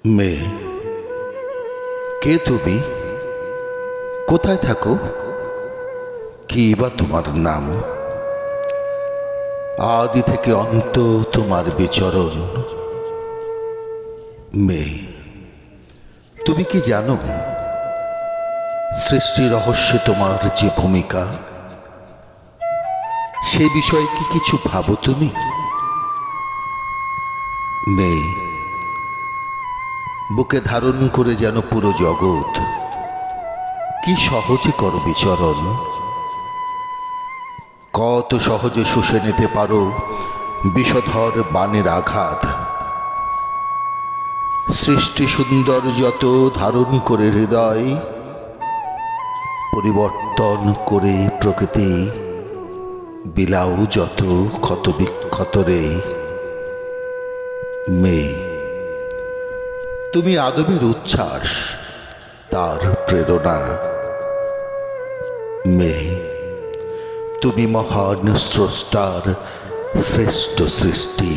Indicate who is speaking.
Speaker 1: মেয়ে, কে তুমি? কোথায় থাকো? কি বা তোমার নাম? আদি থেকে অন্ত তোমার বিচরণ। মেয়ে, তুমি কি জানো সৃষ্টি রহস্যে তোমার যে ভূমিকা, সে বিষয়ে কি কিছু ভাবো তুমি? মেয়ে, বুকে ধারণ করে যেন পুরো জগৎ, কি সহজে করো বিচরণ। কত সহজে শুষে নিতে পারো বিষধর বাণের আঘাত। সৃষ্টি সুন্দর যত ধারণ করে হৃদয়, পরিবর্তন করে প্রকৃতি বিলাও যত ক্ষত বিক্ষত রে। মেয়ে, তুমি আদমের উচ্ছ্বাস, তার প্রেরণা। মেয়ে, তুমি মহান স্রষ্টার শ্রেষ্ঠ সৃষ্টি।